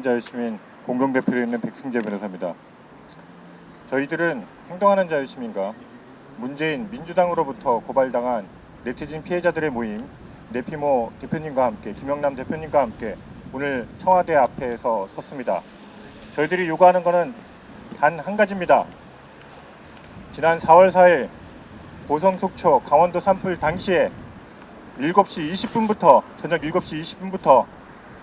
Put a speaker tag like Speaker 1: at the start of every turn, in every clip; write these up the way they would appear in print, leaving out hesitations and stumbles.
Speaker 1: 자유시민 공동대표로 있는 백승재 변호사입니다. 저희들은 행동하는 자유시민과 문재인 민주당으로부터 고발당한 네티즌 피해자들의 모임 네피모 대표님과 함께 김영남 대표님과 함께 오늘 청와대 앞에서 섰습니다. 저희들이 요구하는 것은 단 한 가지입니다. 지난 4월 4일 보성 속초 강원도 산불 당시에 7시 20분부터 저녁 7시 20분부터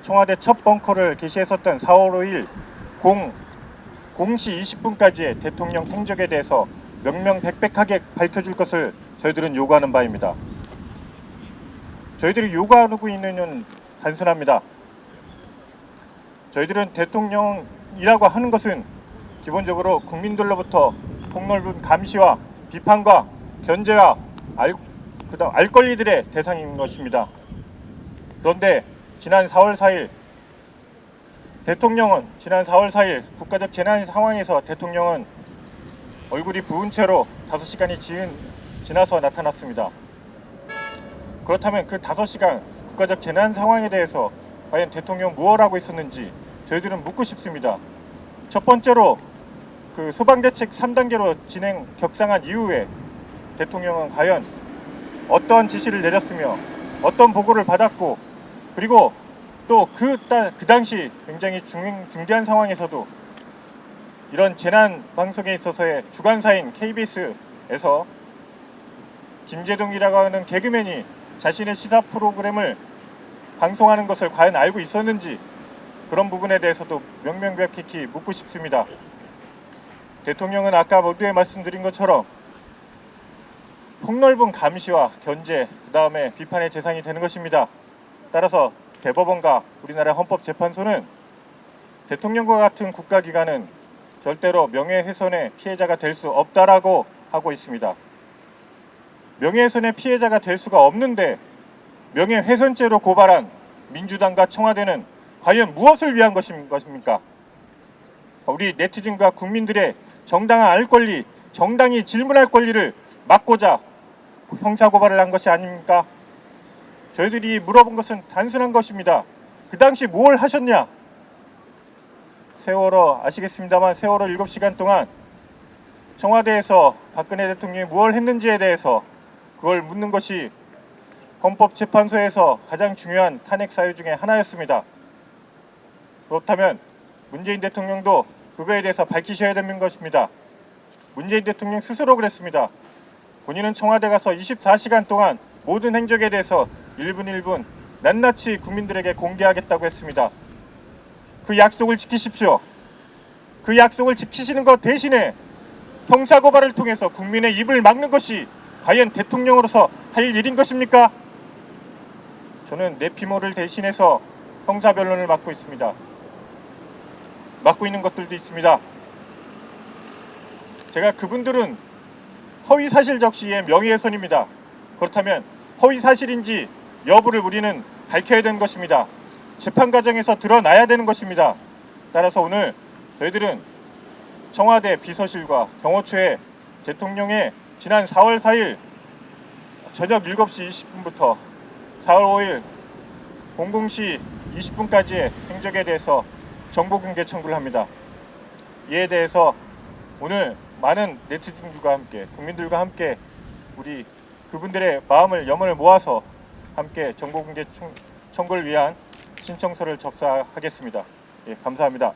Speaker 1: 청와대 첫 벙커를 게시했었던 4월 5일 0시 20분까지의 대통령 행적에 대해서 명명백백하게 밝혀줄 것을 저희들은 요구하는 바입니다. 저희들이 요구하고 있는 건 단순합니다. 저희들은 대통령이라고 하는 것은 기본적으로 국민들로부터 폭넓은 감시와 비판과 견제와 알 권리들의 대상인 것입니다. 그런데 지난 4월 4일 국가적 재난 상황에서 대통령은 얼굴이 부은 채로 5시간이 지나서 나타났습니다. 그렇다면 그 5시간 국가적 재난 상황에 대해서 과연 대통령 무엇을 하고 있었는지 저희들은 묻고 싶습니다. 첫 번째로 그 소방대책 3단계로 격상한 이후에 대통령은 과연 어떠한 지시를 내렸으며 어떤 보고를 받았고, 그리고 또 그 당시 굉장히 중대한 상황에서도 이런 재난 방송에 있어서의 주관사인 KBS에서 김재동이라고 하는 개그맨이 자신의 시사 프로그램을 방송하는 것을 과연 알고 있었는지, 그런 부분에 대해서도 명명백백히 묻고 싶습니다. 대통령은 아까 모두에 말씀드린 것처럼 폭넓은 감시와 견제, 그 다음에 비판의 대상이 되는 것입니다. 따라서 대법원과 우리나라 헌법재판소는 대통령과 같은 국가기관은 절대로 명예훼손의 피해자가 될 수 없다라고 하고 있습니다. 명예훼손의 피해자가 될 수가 없는데 명예훼손죄로 고발한 민주당과 청와대는 과연 무엇을 위한 것입니까? 우리 네티즌과 국민들의 정당한 알 권리, 정당히 질문할 권리를 막고자 형사고발을 한 것이 아닙니까? 저희들이 물어본 것은 단순한 것입니다. 그 당시 뭘 하셨냐? 세월호 아시겠습니다만 세월호 7시간 동안 청와대에서 박근혜 대통령이 뭘 했는지에 대해서 그걸 묻는 것이 헌법재판소에서 가장 중요한 탄핵 사유 중에 하나였습니다. 그렇다면 문재인 대통령도 그거에 대해서 밝히셔야 되는 것입니다. 문재인 대통령 스스로 그랬습니다. 본인은 청와대 가서 24시간 동안 모든 행적에 대해서 1분 1분 낱낱이 국민들에게 공개하겠다고 했습니다. 그 약속을 지키십시오. 그 약속을 지키시는 것 대신에 형사고발을 통해서 국민의 입을 막는 것이 과연 대통령으로서 할 일인 것입니까? 저는 네피모를 대신해서 형사변론을 맡고 있습니다. 맡고 있는 것들도 있습니다. 제가 그분들은 허위사실 적시의 명예훼손입니다. 그렇다면 허위사실인지 여부를 우리는 밝혀야 되는 것입니다. 재판 과정에서 드러나야 되는 것입니다. 따라서 오늘 저희들은 청와대 비서실과 경호처에 대통령의 지난 4월 4일 저녁 7시 20분부터 4월 5일 00시 20분까지의 행적에 대해서 정보공개 청구를 합니다. 이에 대해서 오늘 많은 네티즌들과 함께 국민들과 함께 우리 그분들의 마음을 염원을 모아서 함께 정보공개 청구를 위한 신청서를 접수하겠습니다. 예, 감사합니다.